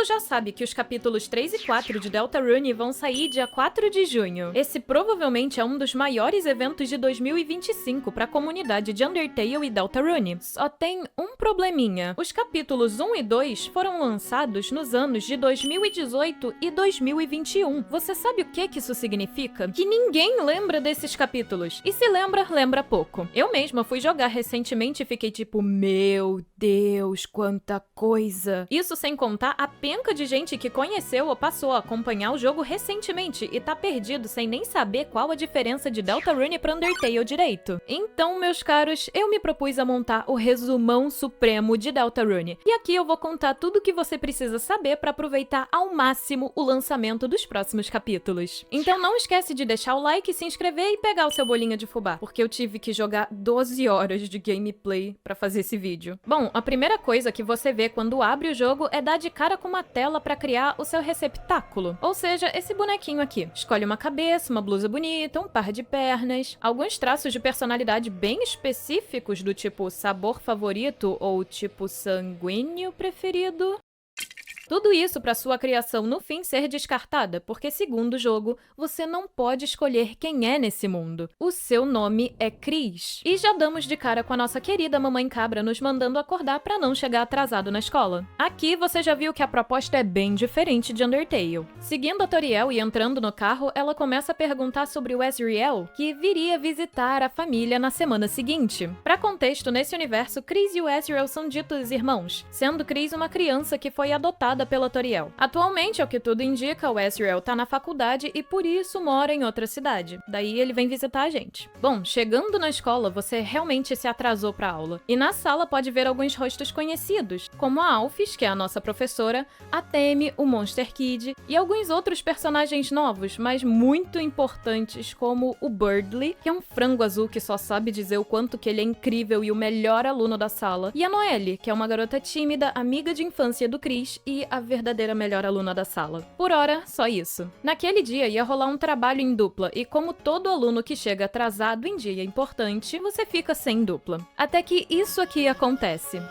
já sabe que os capítulos 3 e 4 de Deltarune vão sair dia 4 de junho. Esse provavelmente é um dos maiores eventos de 2025 para a comunidade de Undertale e Deltarune. Só tem um probleminha. Os capítulos 1 e 2 foram lançados nos anos de 2018 e 2021. Você sabe o que isso significa? Que ninguém lembra desses capítulos. E se lembra, lembra pouco. Eu mesma fui jogar recentemente e fiquei tipo, meu Deus, quanta coisa. Isso sem contar a penca de gente que conheceu ou passou a acompanhar o jogo recentemente e tá perdido sem nem saber qual a diferença de Deltarune pra Undertale direito. Então, meus caros, eu me propus a montar o resumão supremo de Deltarune. E aqui eu vou contar tudo o que você precisa saber pra aproveitar ao máximo o lançamento dos próximos capítulos. Então não esquece de deixar o like, se inscrever e pegar o seu bolinho de fubá, porque eu tive que jogar 12 horas de gameplay pra fazer esse vídeo. Bom, a primeira coisa que você vê quando abre o jogo é dar de cara com uma tela pra criar o seu receptáculo, ou seja, esse bonequinho aqui. Escolhe uma cabeça, uma blusa bonita, um par de pernas, alguns traços de personalidade bem específicos do tipo sabor favorito ou tipo sanguíneo preferido. Tudo isso para sua criação no fim ser descartada, porque segundo o jogo, você não pode escolher quem é nesse mundo. O seu nome é Kris. E já damos de cara com a nossa querida mamãe cabra nos mandando acordar para não chegar atrasado na escola. Aqui você já viu que a proposta é bem diferente de Undertale. Seguindo a Toriel e entrando no carro, ela começa a perguntar sobre o Ezreal, que viria visitar a família na semana seguinte. Para contexto, nesse universo, Kris e o Ezreal são ditos irmãos, sendo Kris uma criança que foi adotada pela Toriel. Atualmente, ao que tudo indica, o Ezreal tá na faculdade e por isso mora em outra cidade. Daí ele vem visitar a gente. Bom, chegando na escola, você realmente se atrasou pra aula. E na sala pode ver alguns rostos conhecidos, como a Alphys, que é a nossa professora, a Temi, o Monster Kid e alguns outros personagens novos, mas muito importantes, como o Birdly, que é um frango azul que só sabe dizer o quanto que ele é incrível e o melhor aluno da sala, e a Noelle, que é uma garota tímida, amiga de infância do Kris e a verdadeira melhor aluna da sala. Por hora, só isso. Naquele dia ia rolar um trabalho em dupla, e como todo aluno que chega atrasado em dia importante, você fica sem dupla. Até que isso aqui acontece.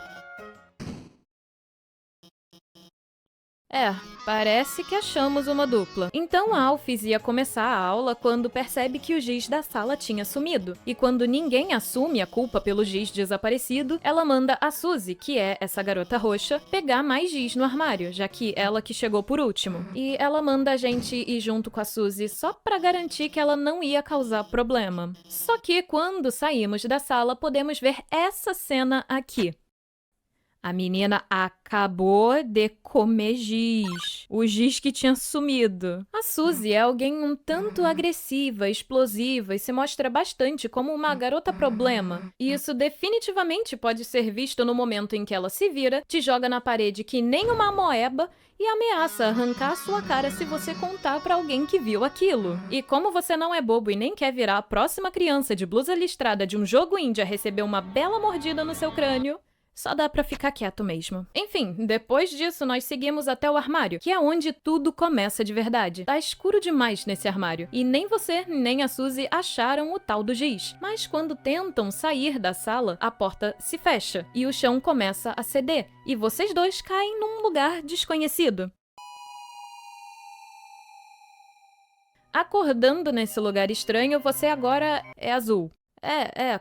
Parece que achamos uma dupla. Então a Alphys ia começar a aula quando percebe que o giz da sala tinha sumido. E quando ninguém assume a culpa pelo giz desaparecido, ela manda a Suzy, que é essa garota roxa, pegar mais giz no armário, já que ela que chegou por último. E ela manda a gente ir junto com a Suzy só pra garantir que ela não ia causar problema. Só que quando saímos da sala, podemos ver essa cena aqui. A menina acabou de comer giz. O giz que tinha sumido. A Suzy é alguém um tanto agressiva, explosiva e se mostra bastante como uma garota problema. E isso definitivamente pode ser visto no momento em que ela se vira, te joga na parede que nem uma amoeba e ameaça arrancar a sua cara se você contar pra alguém que viu aquilo. E como você não é bobo e nem quer virar a próxima criança de blusa listrada de um jogo indie a receber uma bela mordida no seu crânio, só dá pra ficar quieto mesmo. Enfim, depois disso nós seguimos até o armário, que é onde tudo começa de verdade. Tá escuro demais nesse armário, e nem você nem a Suzy acharam o tal do giz. Mas quando tentam sair da sala, a porta se fecha, e o chão começa a ceder, e vocês dois caem num lugar desconhecido. Acordando nesse lugar estranho, você agora é azul.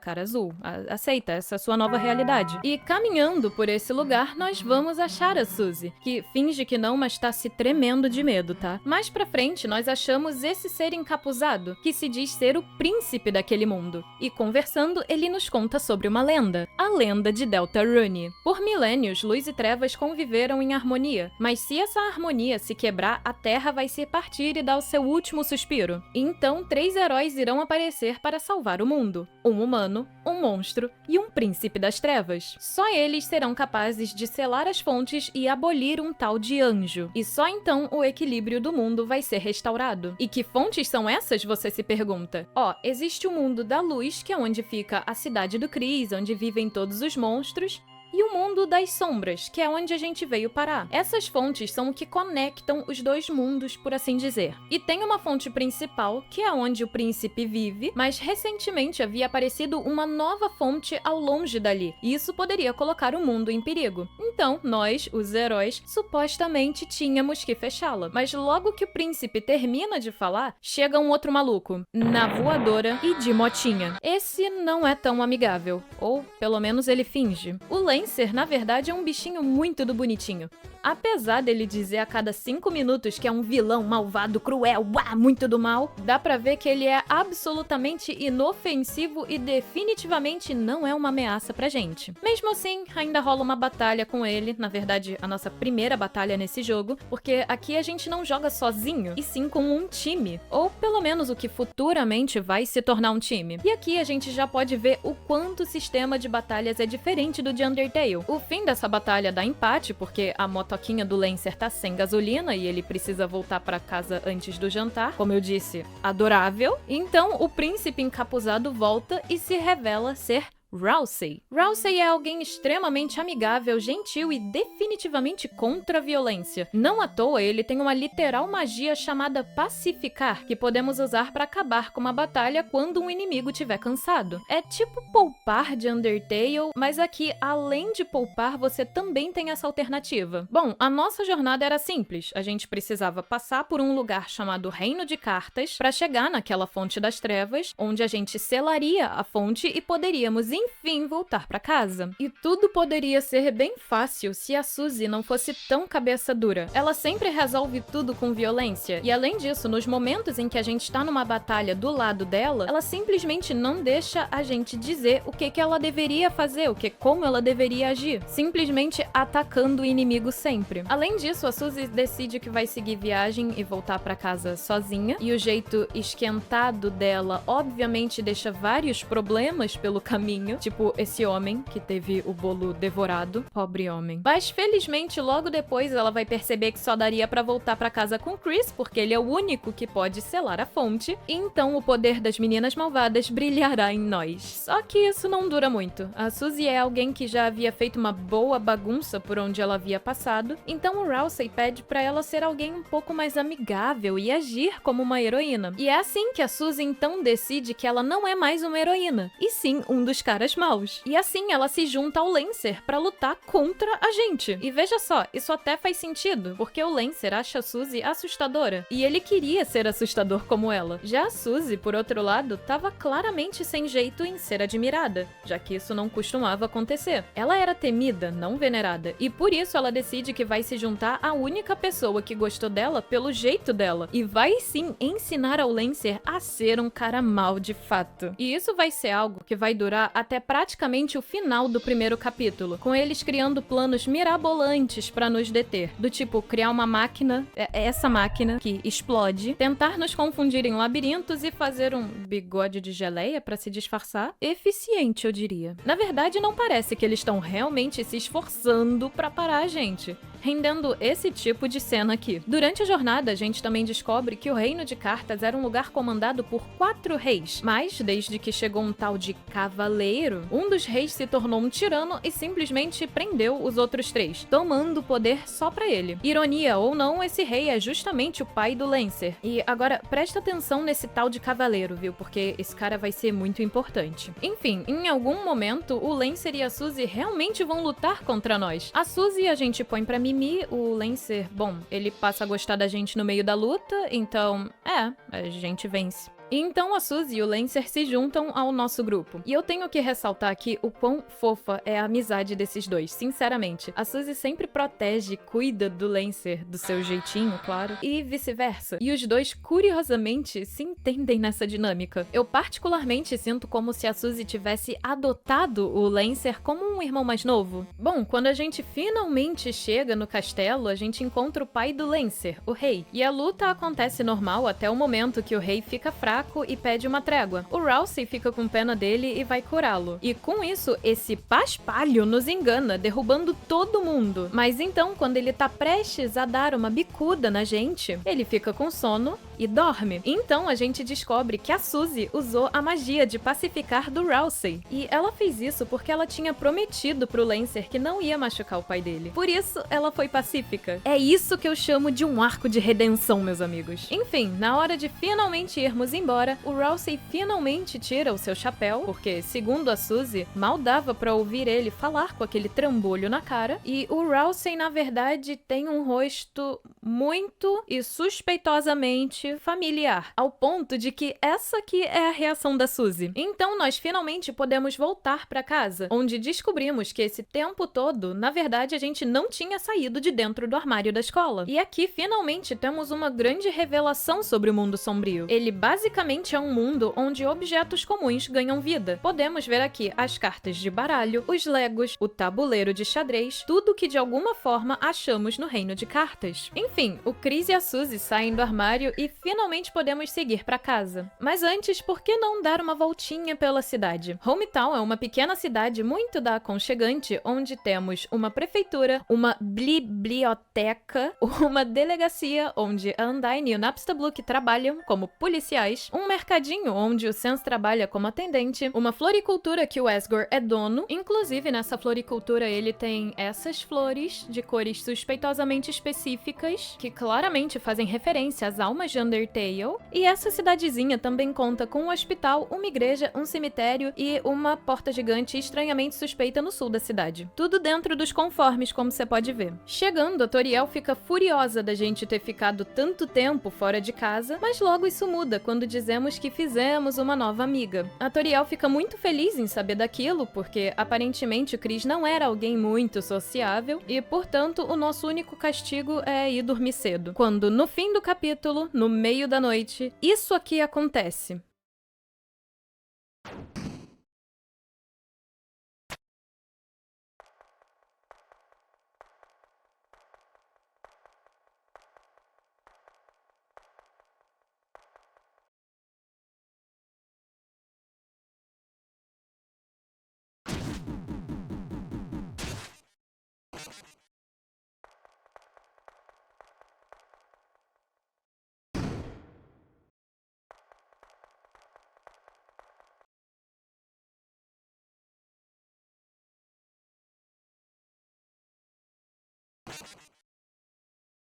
Cara, azul. Aceita essa sua nova realidade. E caminhando por esse lugar, nós vamos achar a Suzy, que finge que não, mas tá se tremendo de medo, tá? Mais pra frente, nós achamos esse ser encapuzado, que se diz ser o príncipe daquele mundo. E conversando, ele nos conta sobre uma lenda. A lenda de Deltarune. Por milênios, luz e trevas conviveram em harmonia, mas se essa harmonia se quebrar, a Terra vai se partir e dar o seu último suspiro. E então, 3 heróis irão aparecer para salvar o mundo. Um humano, um monstro e um príncipe das trevas. Só eles serão capazes de selar as fontes e abolir um tal de anjo. E só então o equilíbrio do mundo vai ser restaurado. E que fontes são essas, você se pergunta? Existe o mundo da luz, que é onde fica a cidade do Kris, onde vivem todos os monstros, e o mundo das sombras, que é onde a gente veio parar. Essas fontes são o que conectam os dois mundos, por assim dizer. E tem uma fonte principal, que é onde o príncipe vive, mas recentemente havia aparecido uma nova fonte ao longe dali, e isso poderia colocar o mundo em perigo. Então, nós, os heróis, supostamente tínhamos que fechá-la. Mas logo que o príncipe termina de falar, chega um outro maluco, na voadora e de motinha. Esse não é tão amigável, ou pelo menos ele finge. O Lancer, na verdade, é um bichinho muito do bonitinho. Apesar dele dizer a cada 5 minutos que é um vilão malvado, cruel, muito do mal, dá pra ver que ele é absolutamente inofensivo e definitivamente não é uma ameaça pra gente. Mesmo assim, ainda rola uma batalha com ele, na verdade, a nossa primeira batalha nesse jogo, porque aqui a gente não joga sozinho, e sim com um time, ou pelo menos o que futuramente vai se tornar um time. E aqui a gente já pode ver o quanto o sistema de batalhas é diferente do de Undertale. O fim dessa batalha dá empate, porque a motoquinha do Lancer tá sem gasolina e ele precisa voltar pra casa antes do jantar. Como eu disse, adorável. Então o príncipe encapuzado volta e se revela ser Rousey. Rousey é alguém extremamente amigável, gentil e definitivamente contra a violência. Não à toa, ele tem uma literal magia chamada Pacificar, que podemos usar para acabar com uma batalha quando um inimigo estiver cansado. É tipo poupar de Undertale, mas aqui, além de poupar, você também tem essa alternativa. Bom, a nossa jornada era simples. A gente precisava passar por um lugar chamado Reino de Cartas para chegar naquela fonte das trevas, onde a gente selaria a fonte e poderíamos enfim voltar pra casa. E tudo poderia ser bem fácil se a Suzy não fosse tão cabeça dura. Ela sempre resolve tudo com violência, e além disso, nos momentos em que a gente tá numa batalha do lado dela, ela simplesmente não deixa a gente dizer o que ela deveria fazer, como ela deveria agir, simplesmente atacando o inimigo sempre. Além disso, a Suzy decide que vai seguir viagem e voltar pra casa sozinha, e o jeito esquentado dela obviamente deixa vários problemas pelo caminho, tipo esse homem que teve o bolo devorado. Pobre homem. Mas felizmente logo depois ela vai perceber que só daria pra voltar pra casa com Chris, porque ele é o único que pode selar a fonte, e então o poder das meninas malvadas brilhará em nós. Só que isso não dura muito. A Suzy é alguém que já havia feito uma boa bagunça por onde ela havia passado, então o Rousey pede pra ela ser alguém um pouco mais amigável e agir como uma heroína. E é assim que a Suzy então decide que ela não é mais uma heroína, e sim um dos caras maus. E assim ela se junta ao Lancer pra lutar contra a gente. E veja só, isso até faz sentido, porque o Lancer acha a Suzy assustadora, e ele queria ser assustador como ela. Já a Suzy, por outro lado, tava claramente sem jeito em ser admirada, já que isso não costumava acontecer. Ela era temida, não venerada, e por isso ela decide que vai se juntar à única pessoa que gostou dela pelo jeito dela, e vai sim ensinar ao Lancer a ser um cara mau de fato. E isso vai ser algo que vai durar até praticamente o final do primeiro capítulo, com eles criando planos mirabolantes pra nos deter, do tipo criar uma máquina, essa máquina que explode, tentar nos confundir em labirintos e fazer um bigode de geleia pra se disfarçar. Eficiente, eu diria. Na verdade, não parece que eles estão realmente se esforçando pra parar a gente, rendendo esse tipo de cena aqui. Durante a jornada, a gente também descobre que o Reino de Cartas era um lugar comandado por 4 reis, mas desde que chegou um tal de Cavaleiro, um dos reis se tornou um tirano e simplesmente prendeu os outros 3, tomando o poder só pra ele. Ironia ou não, esse rei é justamente o pai do Lancer. E agora, presta atenção nesse tal de Cavaleiro, viu? Porque esse cara vai ser muito importante. Enfim, em algum momento, o Lancer e a Suzy realmente vão lutar contra nós. A Suzy a gente põe pra mimir, o Lancer, bom, ele passa a gostar da gente no meio da luta, então, a gente vence. E então a Suzy e o Lancer se juntam ao nosso grupo. E eu tenho que ressaltar aqui o quão fofa é a amizade desses dois, sinceramente. A Suzy sempre protege e cuida do Lancer do seu jeitinho, claro, e vice-versa. E os dois, curiosamente, se entendem nessa dinâmica. Eu particularmente sinto como se a Suzy tivesse adotado o Lancer como um irmão mais novo. Bom, quando a gente finalmente chega no castelo, a gente encontra o pai do Lancer, o rei. E a luta acontece normal até o momento que o rei fica fraco e pede uma trégua. O Rousey fica com pena dele e vai curá-lo. E com isso, esse paspalho nos engana, derrubando todo mundo. Mas então, quando ele tá prestes a dar uma bicuda na gente, ele fica com sono e dorme. Então a gente descobre que a Suzy usou a magia de pacificar do Rousey. E ela fez isso porque ela tinha prometido pro Lancer que não ia machucar o pai dele. Por isso, ela foi pacífica. É isso que eu chamo de um arco de redenção, meus amigos. Enfim, na hora de finalmente irmos embora, o Rousey finalmente tira o seu chapéu, porque, segundo a Suzy, mal dava pra ouvir ele falar com aquele trambolho na cara, e o Rousey, na verdade, tem um rosto muito e suspeitosamente familiar, ao ponto de que essa aqui é a reação da Suzy. Então, nós finalmente podemos voltar pra casa, onde descobrimos que esse tempo todo, na verdade, a gente não tinha saído de dentro do armário da escola. E aqui, finalmente, temos uma grande revelação sobre o mundo sombrio. Ele basicamente é um mundo onde objetos comuns ganham vida. Podemos ver aqui as cartas de baralho, os legos, o tabuleiro de xadrez, tudo que de alguma forma achamos no reino de cartas. Enfim, o Chris e a Suzy saem do armário e finalmente podemos seguir pra casa. Mas antes, por que não dar uma voltinha pela cidade? Hometown é uma pequena cidade muito aconchegante, onde temos uma prefeitura, uma biblioteca, uma delegacia onde a Undyne e o Napstablook trabalham como policiais, um mercadinho onde o Sans trabalha como atendente, uma floricultura que o Asgore é dono, inclusive nessa floricultura ele tem essas flores de cores suspeitosamente específicas, que claramente fazem referência às almas de Undertale, e essa cidadezinha também conta com um hospital, uma igreja, um cemitério e uma porta gigante estranhamente suspeita no sul da cidade. Tudo dentro dos conformes, como você pode ver. Chegando, a Toriel fica furiosa da gente ter ficado tanto tempo fora de casa, mas logo isso muda quando dizemos que fizemos uma nova amiga. A Toriel fica muito feliz em saber daquilo, porque aparentemente o Chris não era alguém muito sociável e, portanto, o nosso único castigo é ir dormir cedo. Quando, no fim do capítulo, no meio da noite, isso aqui acontece.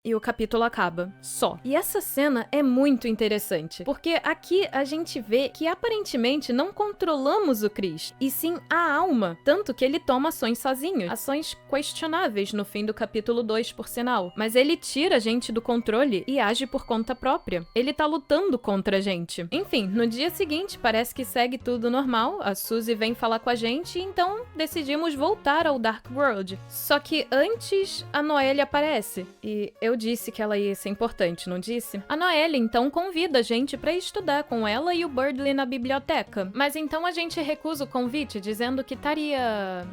E o capítulo acaba. Só. E essa cena é muito interessante, porque aqui a gente vê que aparentemente não controlamos o Chris, e sim a alma, tanto que ele toma ações sozinho, ações questionáveis no fim do capítulo 2, por sinal, mas ele tira a gente do controle e age por conta própria. Ele tá lutando contra a gente. Enfim, no dia seguinte parece que segue tudo normal, a Suzy vem falar com a gente, então decidimos voltar ao Dark World. Só que antes, a Noelle aparece, e eu disse que ela ia ser importante, não disse? A Noelle, então, convida a gente pra estudar com ela e o Burdley na biblioteca. Mas então a gente recusa o convite, dizendo que estaria...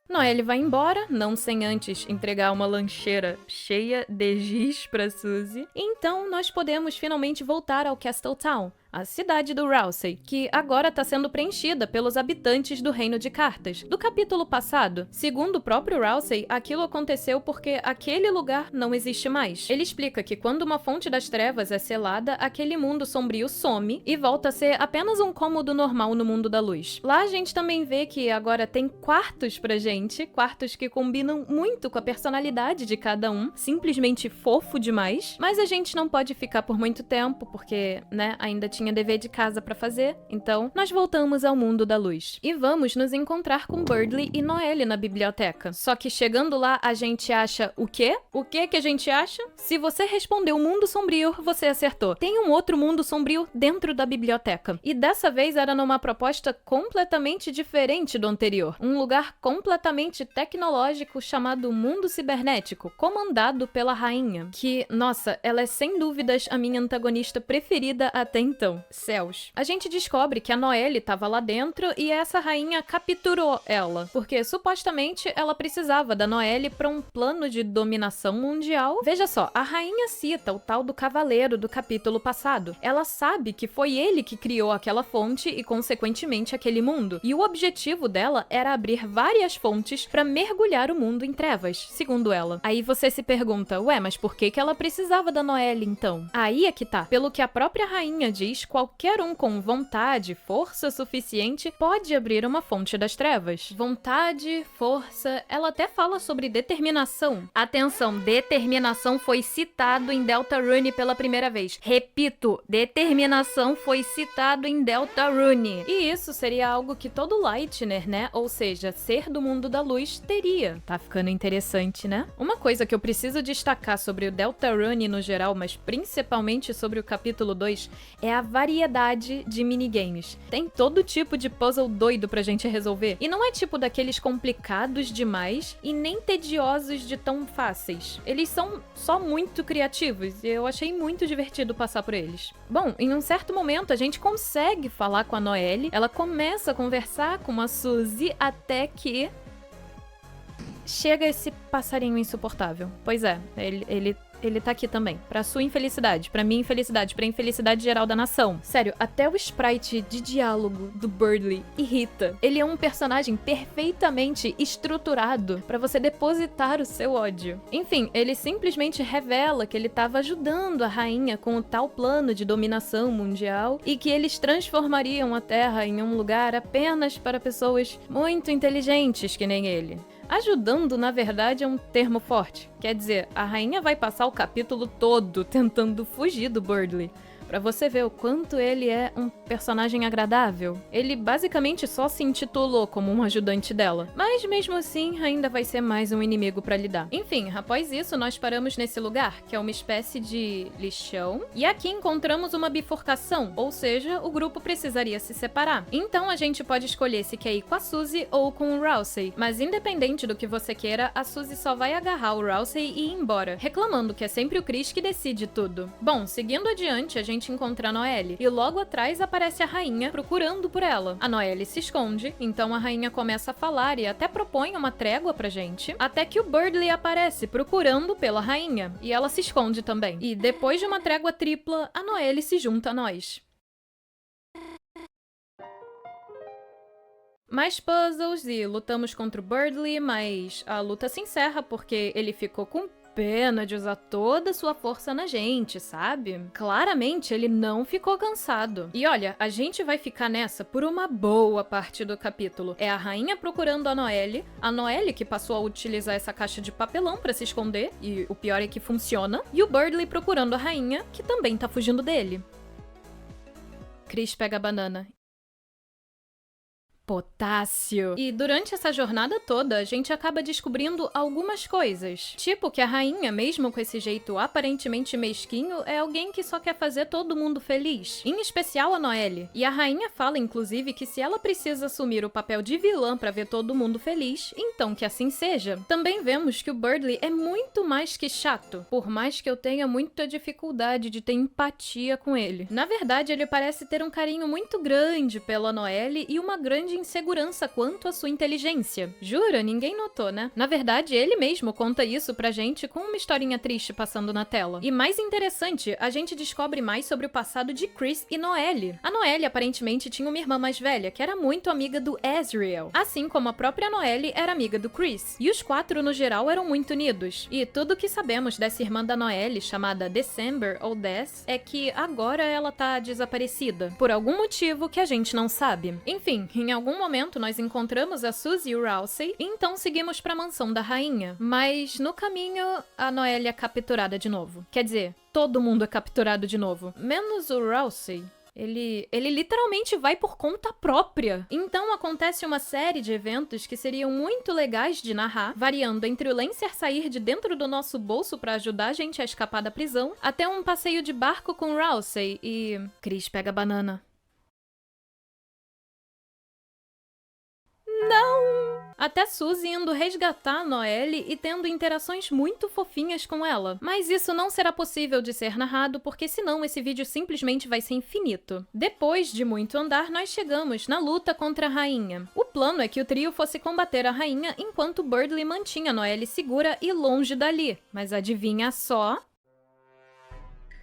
Noelle vai embora, não sem antes entregar uma lancheira cheia de giz pra Suzy. Então, nós podemos finalmente voltar ao Castletown, a cidade do Rousey, que agora está sendo preenchida pelos habitantes do Reino de Cartas. Do capítulo passado, segundo o próprio Rousey, aquilo aconteceu porque aquele lugar não existe mais. Ele explica que quando uma fonte das trevas é selada, aquele mundo sombrio some e volta a ser apenas um cômodo normal no mundo da luz. Lá a gente também vê que agora tem quartos pra gente, quartos que combinam muito com a personalidade de cada um, simplesmente fofo demais, mas a gente não pode ficar por muito tempo, porque, né, ainda tinha dever de casa pra fazer, então nós voltamos ao mundo da luz. E vamos nos encontrar com Burdley e Noelle na biblioteca. Só que chegando lá, a gente acha o quê? O que que a gente acha? Se você respondeu mundo sombrio, você acertou. Tem um outro mundo sombrio dentro da biblioteca. E dessa vez era numa proposta completamente diferente do anterior. Um lugar completamente tecnológico chamado Mundo Cibernético, comandado pela rainha. Que, nossa, ela é sem dúvidas a minha antagonista preferida até então. Então, céus. A gente descobre que a Noelle estava lá dentro e essa rainha capturou ela, porque supostamente ela precisava da Noelle para um plano de dominação mundial. Veja só, a rainha cita o tal do cavaleiro do capítulo passado. Ela sabe que foi ele que criou aquela fonte e, consequentemente, aquele mundo. E o objetivo dela era abrir várias fontes para mergulhar o mundo em trevas, segundo ela. Aí você se pergunta, ué, mas por que ela precisava da Noelle então? Aí é que tá. Pelo que a própria rainha diz, qualquer um com vontade, força suficiente, pode abrir uma fonte das trevas. Vontade, força, ela até fala sobre determinação. Atenção, determinação foi citado em Deltarune pela primeira vez. Repito, determinação foi citado em Deltarune. E isso seria algo que todo Lightner, né, ou seja, ser do mundo da luz, teria. Tá ficando interessante, né? Uma coisa que eu preciso destacar sobre o Deltarune no geral, mas principalmente sobre o capítulo 2, é a variedade de minigames. Tem todo tipo de puzzle doido pra gente resolver. E não é tipo daqueles complicados demais e nem tediosos de tão fáceis. Eles são só muito criativos e eu achei muito divertido passar por eles. Bom, em um certo momento a gente consegue falar com a Noelle, ela começa a conversar com a Suzy até que chega esse passarinho insuportável. Pois é, ele tá aqui também. Pra sua infelicidade, pra minha infelicidade, pra infelicidade geral da nação. Sério, até o sprite de diálogo do Birdly irrita. Ele é um personagem perfeitamente estruturado pra você depositar o seu ódio. Enfim, ele simplesmente revela que ele tava ajudando a rainha com o tal plano de dominação mundial e que eles transformariam a Terra em um lugar apenas para pessoas muito inteligentes que nem ele. Ajudando, na verdade, é um termo forte. Quer dizer, a rainha vai passar o capítulo todo tentando fugir do Birdly. Pra você ver o quanto ele é um personagem agradável. Ele basicamente só se intitulou como um ajudante dela. Mas mesmo assim, ainda vai ser mais um inimigo pra lidar. Enfim, após isso, nós paramos nesse lugar, que é uma espécie de lixão. E aqui encontramos uma bifurcação, ou seja, o grupo precisaria se separar. Então a gente pode escolher se quer ir com a Suzy ou com o Rousey. Mas independente do que você queira, a Suzy só vai agarrar o Rousey e ir embora, reclamando que é sempre o Chris que decide tudo. Bom, seguindo adiante, a gente encontra a Noelle, e logo atrás aparece a rainha procurando por ela. A Noelle se esconde, então a rainha começa a falar e até propõe uma trégua pra gente, até que o Birdly aparece procurando pela rainha, e ela se esconde também. E depois de uma trégua tripla, a Noelle se junta a nós. Mais puzzles e lutamos contra o Birdly, mas a luta se encerra porque ele ficou com pena de usar toda a sua força na gente, sabe? Claramente ele não ficou cansado. E olha, a gente vai ficar nessa por uma boa parte do capítulo. É a rainha procurando a Noelle que passou a utilizar essa caixa de papelão pra se esconder, e o pior é que funciona, e o Birdly procurando a rainha, que também tá fugindo dele. Chris pega a banana. Potássio. E durante essa jornada toda, a gente acaba descobrindo algumas coisas. Tipo que a rainha, mesmo com esse jeito aparentemente mesquinho, é alguém que só quer fazer todo mundo feliz. Em especial a Noelle. E a rainha fala, inclusive, que se ela precisa assumir o papel de vilã pra ver todo mundo feliz, então que assim seja. Também vemos que o Birdly é muito mais que chato, por mais que eu tenha muita dificuldade de ter empatia com ele. Na verdade, ele parece ter um carinho muito grande pela Noelle e uma grande insegurança quanto à sua inteligência. Jura? Ninguém notou, né? Na verdade, ele mesmo conta isso pra gente com uma historinha triste passando na tela. E mais interessante, a gente descobre mais sobre o passado de Chris e Noelle. A Noelle aparentemente tinha uma irmã mais velha, que era muito amiga do Ezreal, assim como a própria Noelle era amiga do Chris. E os quatro, no geral, eram muito unidos. E tudo que sabemos dessa irmã da Noelle, chamada December ou Des, é que agora ela tá desaparecida, por algum motivo que a gente não sabe. Enfim, em algum momento nós encontramos a Suzy e o Rousey, e então seguimos pra mansão da rainha. Mas no caminho, a Noelle é capturada de novo. Quer dizer, todo mundo é capturado de novo, menos o Rousey. Ele literalmente vai por conta própria. Então acontece uma série de eventos que seriam muito legais de narrar, variando entre o Lancer sair de dentro do nosso bolso pra ajudar a gente a escapar da prisão, até um passeio de barco com Rousey e... Chris pega a banana. Não! Até Suzy indo resgatar a Noelle e tendo interações muito fofinhas com ela. Mas isso não será possível de ser narrado, porque senão esse vídeo simplesmente vai ser infinito. Depois de muito andar, nós chegamos na luta contra a rainha. O plano é que o trio fosse combater a rainha enquanto Burdley mantinha Noelle segura e longe dali. Mas adivinha só?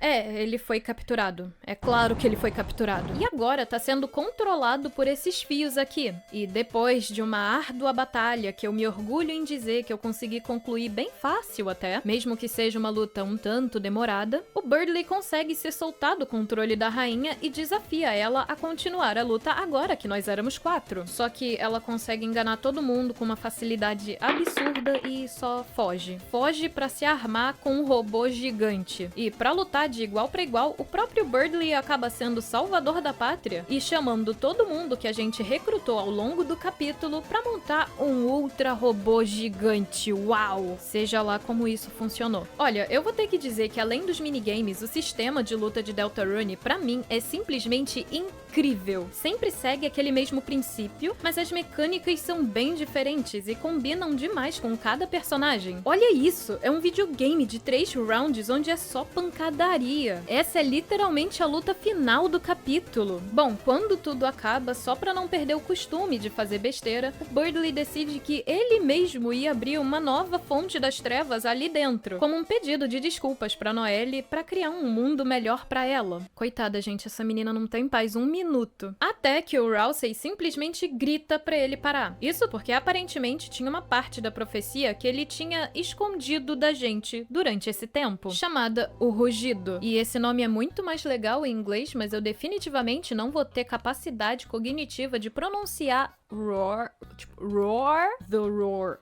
Ele foi capturado. É claro que ele foi capturado. E agora tá sendo controlado por esses fios aqui. E depois de uma árdua batalha, que eu me orgulho em dizer que eu consegui concluir bem fácil até, mesmo que seja uma luta um tanto demorada, o Burdley consegue se soltar do controle da rainha e desafia ela a continuar a luta agora que nós éramos 4. Só que ela consegue enganar todo mundo com uma facilidade absurda e só foge. Foge pra se armar com um robô gigante. E pra lutar de igual para igual, o próprio Burdley acaba sendo o salvador da pátria e chamando todo mundo que a gente recrutou ao longo do capítulo para montar um ultra robô gigante. Uau! Seja lá como isso funcionou. Olha, eu vou ter que dizer que além dos minigames, o sistema de luta de Deltarune, pra mim, é simplesmente incrível. Sempre segue aquele mesmo princípio, mas as mecânicas são bem diferentes e combinam demais com cada personagem. Olha isso! É um videogame de 3 rounds onde é só pancadaria. Essa é literalmente a luta final do capítulo. Bom, quando tudo acaba, só pra não perder o costume de fazer besteira, o Burdley decide que ele mesmo ia abrir uma nova fonte das trevas ali dentro, como um pedido de desculpas pra Noelle pra criar um mundo melhor pra ela. Coitada, gente, essa menina não tem paz um minuto. Até que o Rousey simplesmente grita pra ele parar. Isso porque aparentemente tinha uma parte da profecia que ele tinha escondido da gente durante esse tempo, chamada o Rugido. E esse nome é muito mais legal em inglês, mas eu definitivamente não vou ter capacidade cognitiva de pronunciar roar, tipo, roar, the roar.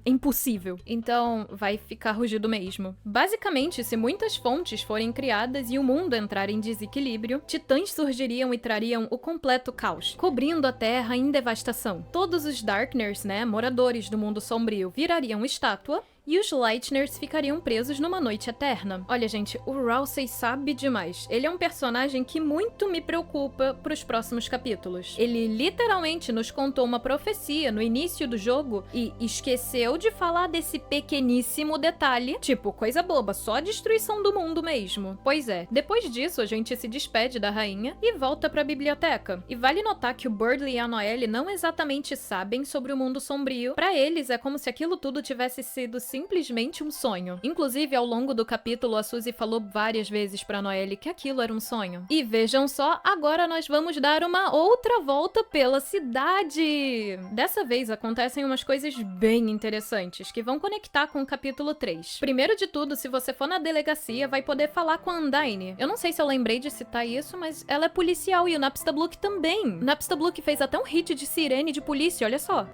Impossível. Então, vai ficar rugido mesmo. Basicamente, se muitas fontes forem criadas e o mundo entrar em desequilíbrio, titãs surgiriam e trariam o completo caos, cobrindo a Terra em devastação. Todos os Darkners, moradores do mundo sombrio, virariam estátua, e os Lightners ficariam presos numa noite eterna. Olha, gente, o Rousey sabe demais. Ele é um personagem que muito me preocupa pros próximos capítulos. Ele literalmente nos contou uma profecia no início do jogo e esqueceu de falar desse pequeníssimo detalhe, tipo, coisa boba, só destruição do mundo mesmo. Pois é, depois disso a gente se despede da rainha e volta pra biblioteca. E vale notar que o Burdley e a Noelle não exatamente sabem sobre o mundo sombrio. Pra eles é como se aquilo tudo tivesse sido simplesmente um sonho. Inclusive, ao longo do capítulo, a Suzy falou várias vezes pra Noelle que aquilo era um sonho. E vejam só, agora nós vamos dar uma outra volta pela cidade! Dessa vez acontecem umas coisas bem interessantes, que vão conectar com o capítulo 3. Primeiro de tudo, se você for na delegacia, vai poder falar com a Undyne. Eu não sei se eu lembrei de citar isso, mas ela é policial e o Napstablook também. O Napstablook fez até um hit de sirene de polícia, olha só.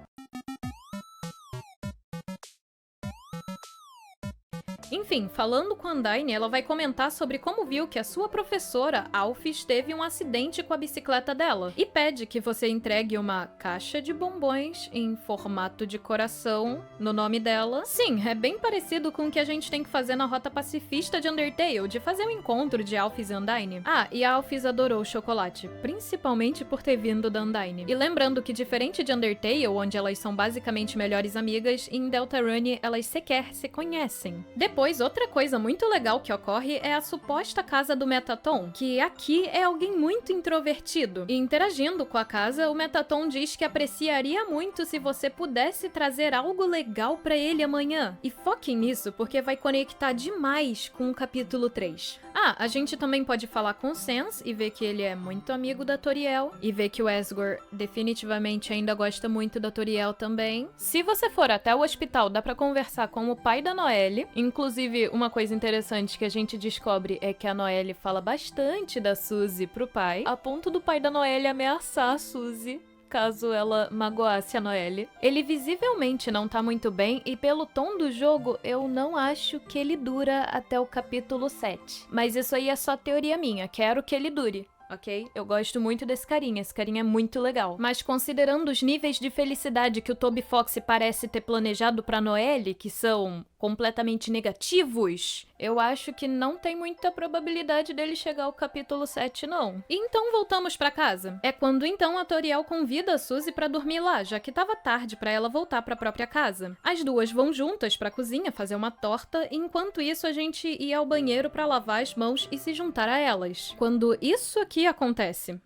Enfim, falando com a Undyne, ela vai comentar sobre como viu que a sua professora, Alphys, teve um acidente com a bicicleta dela e pede que você entregue uma caixa de bombons em formato de coração no nome dela. Sim, é bem parecido com o que a gente tem que fazer na Rota Pacifista de Undertale, de fazer um encontro de Alphys e Undyne. Ah, e a Alphys adorou o chocolate, principalmente por ter vindo da Undyne. E lembrando que diferente de Undertale, onde elas são basicamente melhores amigas, em Deltarune elas sequer se conhecem. Depois, outra coisa muito legal que ocorre é a suposta casa do Metaton, que aqui é alguém muito introvertido. E interagindo com a casa, o Metaton diz que apreciaria muito se você pudesse trazer algo legal pra ele amanhã. E foquem nisso, porque vai conectar demais com o capítulo 3. Ah, a gente também pode falar com o Sans e ver que ele é muito amigo da Toriel, e ver que o Asgore definitivamente ainda gosta muito da Toriel também. Se você for até o hospital, dá pra conversar com o pai da Noelle. Inclusive, uma coisa interessante que a gente descobre é que a Noelle fala bastante da Suzy pro pai, a ponto do pai da Noelle ameaçar a Suzy caso ela magoasse a Noelle. Ele visivelmente não tá muito bem e pelo tom do jogo, eu não acho que ele dura até o capítulo 7. Mas isso aí é só teoria minha, quero que ele dure. ok? Eu gosto muito desse carinha, esse carinha é muito legal. Mas considerando os níveis de felicidade que o Toby Fox parece ter planejado pra Noelle, que são completamente negativos, eu acho que não tem muita probabilidade dele chegar ao capítulo 7, não. E então voltamos pra casa. É quando então a Toriel convida a Suzy pra dormir lá, já que tava tarde pra ela voltar pra própria casa. As duas vão juntas pra cozinha fazer uma torta, e enquanto isso a gente ia ao banheiro pra lavar as mãos e se juntar a elas. Quando isso aqui acontece.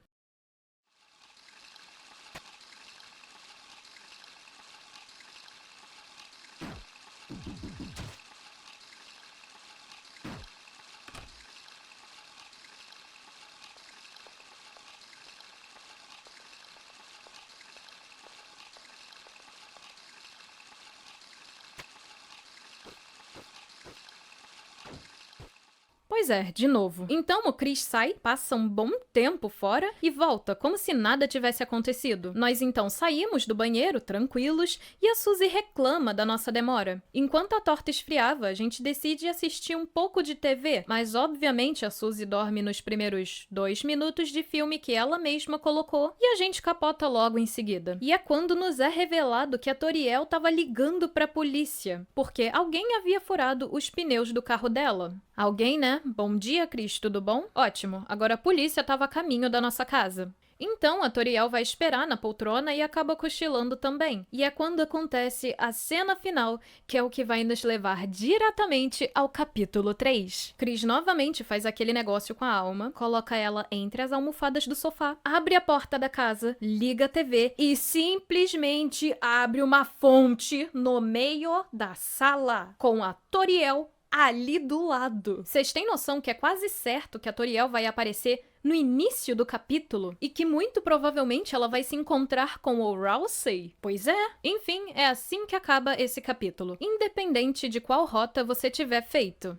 Pois é, de novo. Então o Chris sai, passa um bom tempo fora e volta, como se nada tivesse acontecido. Nós então saímos do banheiro, tranquilos, e a Suzy reclama da nossa demora. Enquanto a torta esfriava, a gente decide assistir um pouco de TV, mas obviamente a Suzy dorme nos primeiros 2 minutos de filme que ela mesma colocou, e a gente capota logo em seguida. E é quando nos é revelado que a Toriel tava ligando pra polícia, porque alguém havia furado os pneus do carro dela. Alguém, né? Bom dia, Cris, tudo bom? Ótimo, agora a polícia estava a caminho da nossa casa. Então a Toriel vai esperar na poltrona e acaba cochilando também. E é quando acontece a cena final, que é o que vai nos levar diretamente ao capítulo 3. Chris novamente faz aquele negócio com a Alma, coloca ela entre as almofadas do sofá, abre a porta da casa, liga a TV e simplesmente abre uma fonte no meio da sala, com a Toriel ali do lado. Vocês têm noção que é quase certo que a Toriel vai aparecer no início do capítulo e que muito provavelmente ela vai se encontrar com o Rousey? Pois é. Enfim, é assim que acaba esse capítulo, independente de qual rota você tiver feito.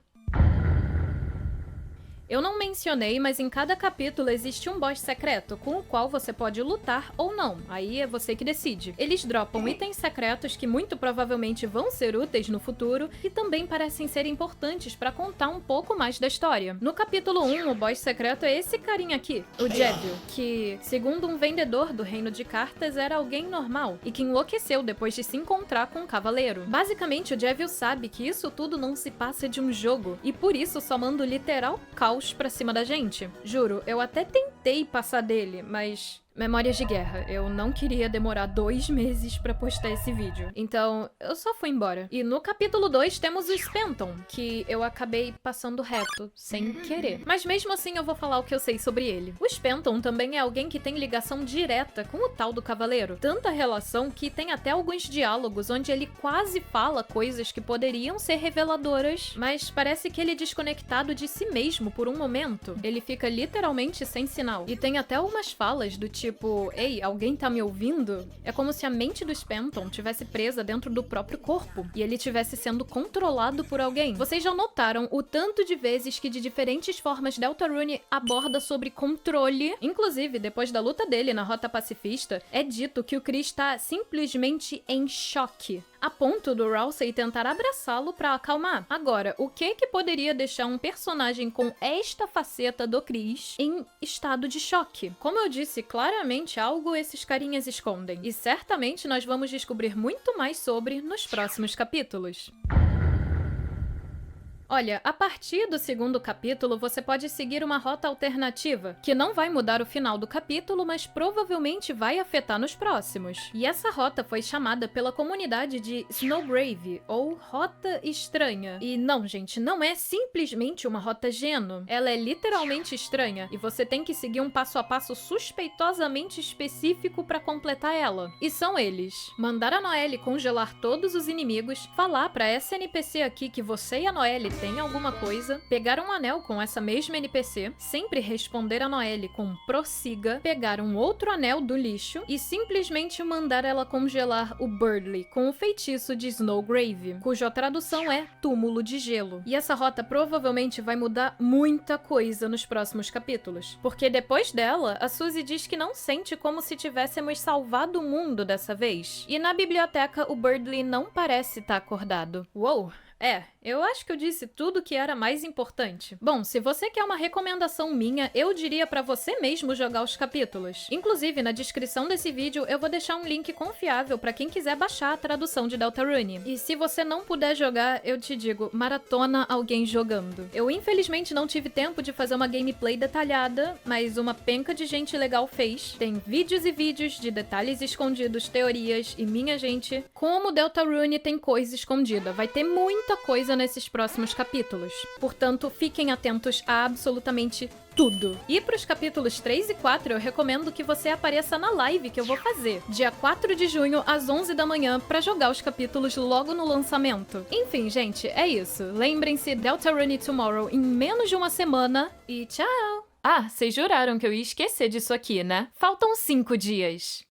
Eu não mencionei, mas em cada capítulo existe um boss secreto, com o qual você pode lutar ou não, aí é você que decide. Eles dropam itens secretos que muito provavelmente vão ser úteis no futuro e também parecem ser importantes pra contar um pouco mais da história. No capítulo 1, o boss secreto é esse carinha aqui, o Jevil, que, segundo um vendedor do reino de cartas, era alguém normal e que enlouqueceu depois de se encontrar com um cavaleiro. Basicamente, o Jevil sabe que isso tudo não se passa de um jogo e por isso só manda o literal caos pra cima da gente. Juro, eu até tentei passar dele, mas... Memórias de guerra. Eu não queria demorar 2 meses pra postar esse vídeo. Então, eu só fui embora. E no capítulo 2 temos o Spenton, que eu acabei passando reto, sem querer. Mas mesmo assim eu vou falar o que eu sei sobre ele. O Spenton também é alguém que tem ligação direta com o tal do cavaleiro. Tanta relação que tem até alguns diálogos onde ele quase fala coisas que poderiam ser reveladoras, mas parece que ele é desconectado de si mesmo por um momento. Ele fica literalmente sem sinal. E tem até umas falas do tipo, ei, alguém tá me ouvindo? É como se a mente do Spenton tivesse presa dentro do próprio corpo e ele tivesse sendo controlado por alguém. Vocês já notaram o tanto de vezes que de diferentes formas Deltarune aborda sobre controle? Inclusive, depois da luta dele na Rota Pacifista, é dito que o Chris tá simplesmente em choque, a ponto do Rousey tentar abraçá-lo pra acalmar. Agora, o que poderia deixar um personagem com esta faceta do Chris em estado de choque? Como eu disse, claramente algo esses carinhas escondem. E certamente nós vamos descobrir muito mais sobre nos próximos capítulos. Olha, a partir do segundo capítulo, você pode seguir uma rota alternativa, que não vai mudar o final do capítulo, mas provavelmente vai afetar nos próximos. E essa rota foi chamada pela comunidade de Snowgrave, ou Rota Estranha. E não, gente, não é simplesmente uma rota Geno. Ela é literalmente estranha, e você tem que seguir um passo a passo suspeitosamente específico para completar ela. E são eles: mandar a Noelle congelar todos os inimigos, falar pra essa NPC aqui que você e a Noelle tem alguma coisa, pegar um anel com essa mesma NPC, sempre responder a Noelle com prossiga, pegar um outro anel do lixo e simplesmente mandar ela congelar o Birdly com o feitiço de Snowgrave, cuja tradução é túmulo de gelo. E essa rota provavelmente vai mudar muita coisa nos próximos capítulos, porque depois dela, a Suzy diz que não sente como se tivéssemos salvado o mundo dessa vez. E na biblioteca, o Birdly não parece estar acordado. Uou! Eu acho que eu disse tudo que era mais importante. Bom, se você quer uma recomendação minha, eu diria pra você mesmo jogar os capítulos. Inclusive, na descrição desse vídeo, eu vou deixar um link confiável pra quem quiser baixar a tradução de Deltarune. E se você não puder jogar, eu te digo, maratona alguém jogando. Eu infelizmente não tive tempo de fazer uma gameplay detalhada, mas uma penca de gente legal fez. Tem vídeos e vídeos de detalhes escondidos, teorias e minha gente, como Deltarune tem coisa escondida. Vai ter muita coisa nesses próximos capítulos. Portanto, fiquem atentos a absolutamente tudo. E pros capítulos 3 e 4, eu recomendo que você apareça na live que eu vou fazer, dia 4 de junho, às 11 da manhã, pra jogar os capítulos logo no lançamento. Enfim, gente, é isso. Lembrem-se, Deltarune Tomorrow em menos de uma semana e tchau! Ah, vocês juraram que eu ia esquecer disso aqui, né? Faltam 5 dias.